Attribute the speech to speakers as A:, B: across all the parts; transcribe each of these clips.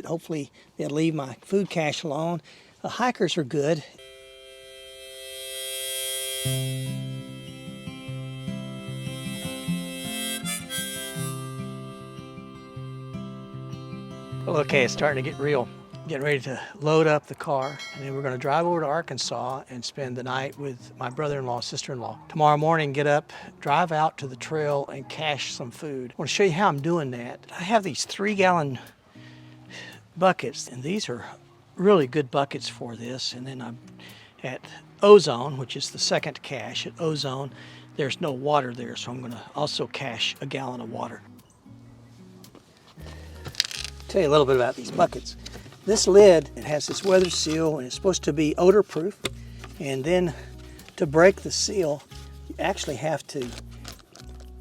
A: Hopefully they'll leave my food cache alone. Hikers are good. Well, okay, it's starting to get real. Getting ready to load up the car, and then we're going to drive over to Arkansas and spend the night with my brother-in-law, sister-in-law. Tomorrow morning, get up, drive out to the trail and cache some food. I want to show you how I'm doing that. I have these 3-gallon buckets, and these are really good buckets for this. And then I'm at Ozone, which is the second cache. At Ozone, there's no water there, so I'm going to also cache a gallon of water. Tell you a little bit about these buckets. This lid, it has this weather seal, and it's supposed to be odor proof. And then to break the seal, you actually have to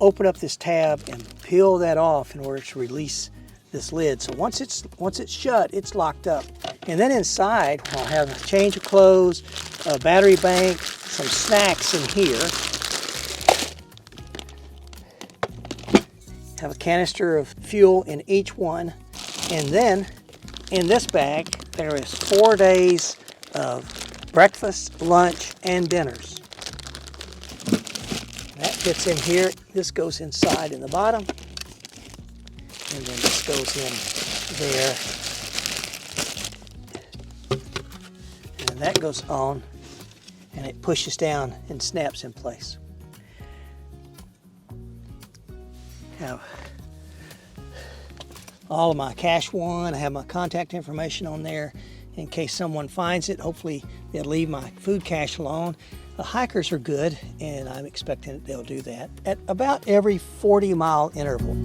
A: open up this tab and peel that off in order to release this lid. So once it's shut, it's locked up. And then inside, I'll have a change of clothes, a battery bank, some snacks in here. Have a canister of fuel in each one. And then in this bag, there is 4 days of breakfast, lunch, and dinners. That fits in here. This goes inside in the bottom. And then this goes in there. And that goes on, and it pushes down and snaps in place. Have all of my cache one. I have my contact information on there in case someone finds it. Hopefully they'll leave my food cache alone. The hikers are good, and I'm expecting that they'll do that at about every 40-mile interval.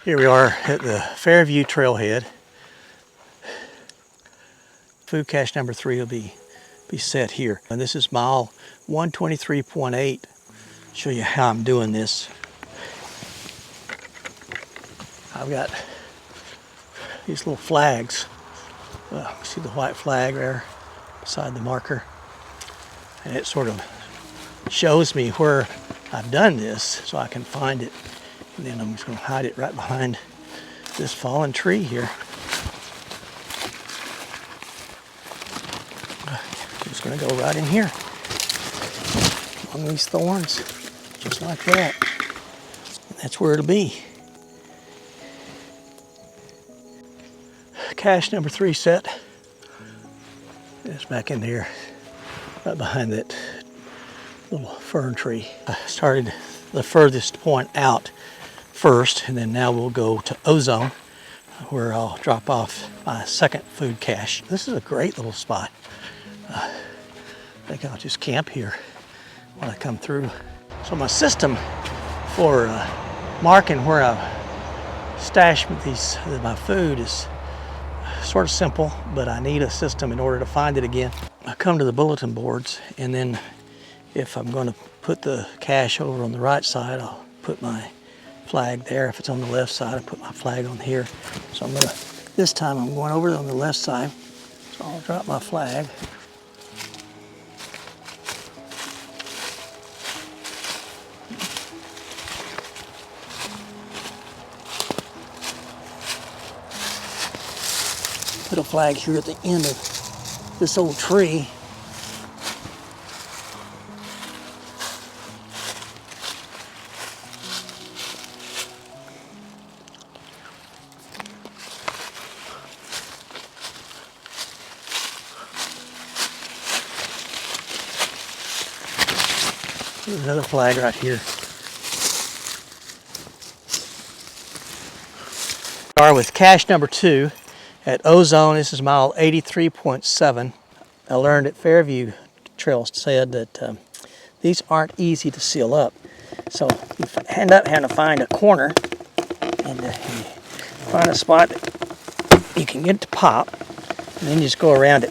A: Here we are at the Fairview Trailhead. Food cache number 3 will be set here. And this is mile 123.8. Show you how I'm doing this. I've got these little flags. See the white flag there beside the marker? And it sort of shows me where I've done this so I can find it. And then I'm just going to hide it right behind this fallen tree here. I'm just going to go right in here among these thorns, just like that. And that's where it'll be. Cache number 3 set. It's back in there, right behind that little fern tree. I started the furthest point out first, and then now we'll go to Ozone, where I'll drop off my second food cache. This is a great little spot. I think I'll just camp here when I come through. So my system for marking where I stash my food is sort of simple, but I need a system in order to find it again. I come to the bulletin boards, and then if I'm going to put the cache over on the right side, I'll put my flag there. If it's on the left side, I put my flag on here. So this time I'm going over on the left side. So I'll drop my flag. Put a flag here at the end of this old tree. There's another flag right here. We are with cache number 2 at Ozone. This is mile 83.7. I learned at Fairview Trail said that these aren't easy to seal up. So you end up having to find a corner and you find a spot that you can get it to pop, and then you just go around it.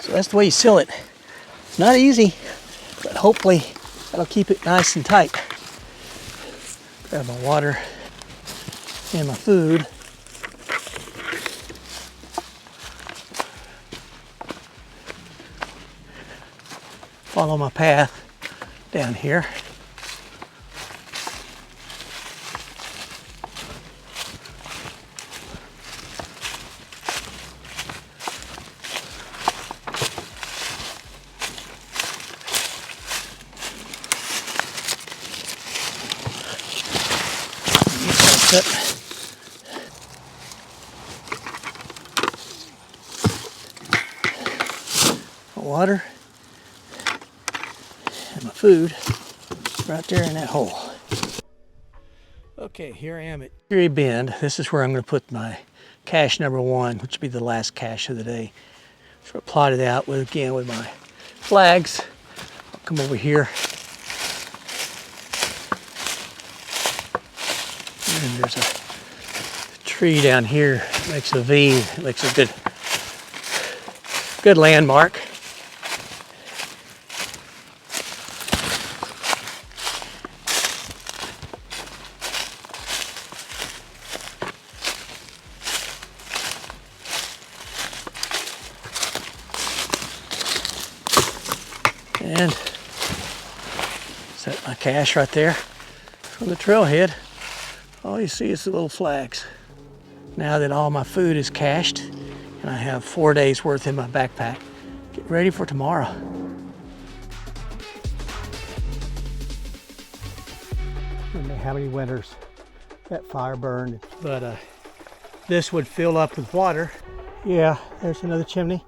A: So that's the way you seal it. It's not easy, but hopefully that'll keep it nice and tight. Grab my water and my food. Follow my path down here. My water and my food right there in that hole. Okay, here I am at Erie Bend. This is where I'm going to put my cache number 1, which will be the last cache of the day. So I plotted out with my flags. I'll come over here. And there's a tree down here, makes a V, it makes a good landmark. And set my cache right there from the trailhead. All you see is the little flags. Now that all my food is cached and I have 4 days worth in my backpack, get ready for tomorrow. We may have any winters that fire burned, but this would fill up with water. Yeah, there's another chimney.